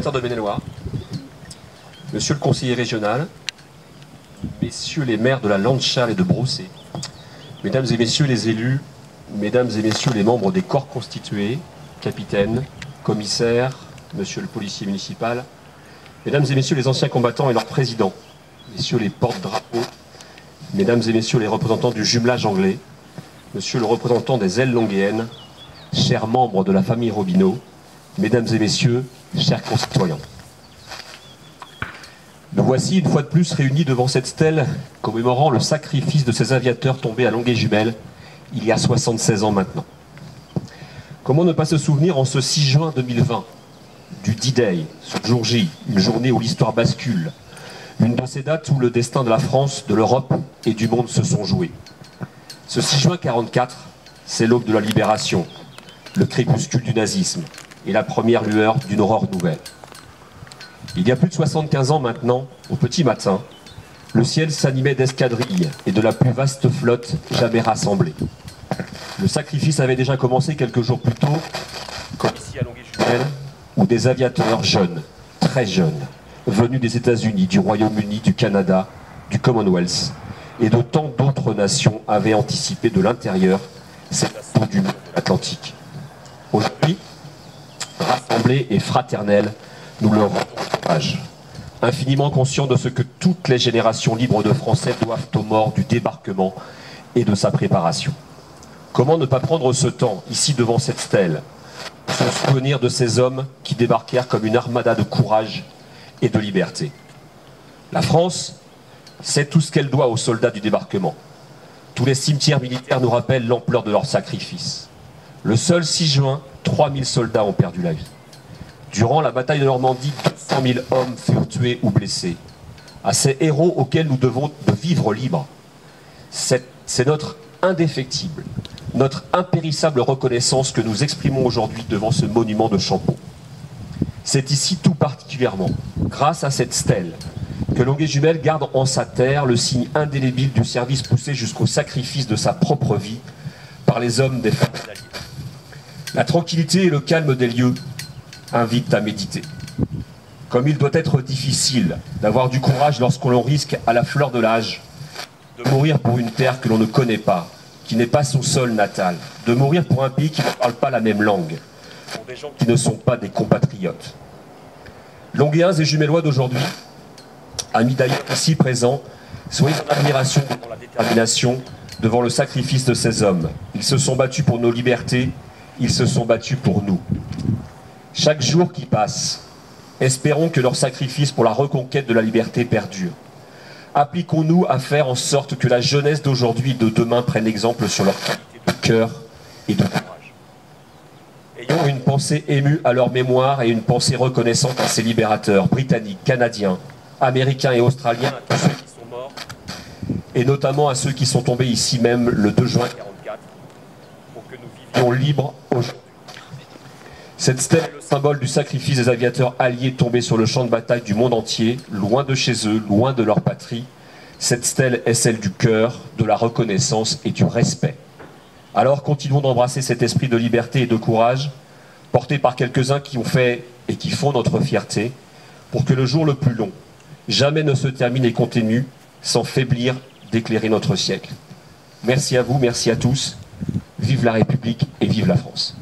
sénateur de Maine-et-Loire, monsieur le conseiller régional, messieurs les maires de la Landchal et de Broussais, mesdames et messieurs les élus, mesdames et messieurs les membres des corps constitués, capitaines, commissaires, monsieur le policier municipal, mesdames et messieurs les anciens combattants et leurs présidents, messieurs les porte-drapeaux, mesdames et messieurs les représentants du jumelage anglais, monsieur le représentant des ailes longuéennes, chers membres de la famille Robineau, mesdames et messieurs, chers concitoyens. Nous voici une fois de plus réunis devant cette stèle commémorant le sacrifice de ces aviateurs tombés à Longué-Jumelles il y a 76 ans maintenant. Comment ne pas se souvenir en ce 6 juin 2020 du D-Day, ce jour J, une journée où l'histoire bascule, une de ces dates où le destin de la France, de l'Europe et du monde se sont joués. Ce 6 juin 1944, c'est l'aube de la libération, le crépuscule du nazisme et la première lueur d'une aurore nouvelle. Il y a plus de 75 ans maintenant, au petit matin, le ciel s'animait d'escadrilles et de la plus vaste flotte jamais rassemblée. Le sacrifice avait déjà commencé quelques jours plus tôt, comme ici à Longué-Jumelles, où des aviateurs jeunes, très jeunes, venus des États-Unis, du Royaume-Uni, du Canada, du Commonwealth et de tant d'autres nations avaient anticipé de l'intérieur cet assaut du monde de l'Atlantique. Aujourd'hui, rassemblés et fraternels, nous leur rendons hommage, infiniment conscients de ce que toutes les générations libres de Français doivent aux morts du débarquement et de sa préparation. Comment ne pas prendre ce temps, ici devant cette stèle, pour se souvenir de ces hommes qui débarquèrent comme une armada de courage et de liberté. La France sait tout ce qu'elle doit aux soldats du débarquement. Tous les cimetières militaires nous rappellent l'ampleur de leur sacrifice. Le seul 6 juin, 3000 soldats ont perdu la vie. Durant la bataille de Normandie, 200 000 hommes furent tués ou blessés. À ces héros auxquels nous devons de vivre libres. C'est notre indéfectible, notre impérissable reconnaissance que nous exprimons aujourd'hui devant ce monument de Champeaux. C'est ici tout particulièrement, grâce à cette stèle, que Longué-Jumelles garde en sa terre le signe indélébile du service poussé jusqu'au sacrifice de sa propre vie par les hommes des forces alliées. La tranquillité et le calme des lieux invitent à méditer. Comme il doit être difficile d'avoir du courage lorsqu'on l'on risque à la fleur de l'âge de mourir pour une terre que l'on ne connaît pas, qui n'est pas son sol natal, de mourir pour un pays qui ne parle pas la même langue, pour des gens qui ne sont pas des compatriotes. Longuéens et Jumellois d'aujourd'hui, amis d'ailleurs ici présents, soyez en admiration devant la détermination, devant le sacrifice de ces hommes. Ils se sont battus pour nos libertés, ils se sont battus pour nous. Chaque jour qui passe, espérons que leur sacrifice pour la reconquête de la liberté perdure. Appliquons-nous à faire en sorte que la jeunesse d'aujourd'hui et de demain prenne exemple sur leur qualité de cœur et de courage. Ayons une pensée émue à leur mémoire et une pensée reconnaissante à ces libérateurs britanniques, canadiens, américains et australiens, à tous ceux qui sont morts, et notamment à ceux qui sont tombés ici même le 2 juin 1944, pour que nous vivions libres aujourd'hui. Cette stèle est le symbole du sacrifice des aviateurs alliés tombés sur le champ de bataille du monde entier, loin de chez eux, loin de leur patrie. Cette stèle est celle du cœur, de la reconnaissance et du respect. Alors continuons d'embrasser cet esprit de liberté et de courage, porté par quelques-uns qui ont fait et qui font notre fierté, pour que le jour le plus long jamais ne se termine et continue sans faiblir d'éclairer notre siècle. Merci à vous, merci à tous. Vive la République et vive la France.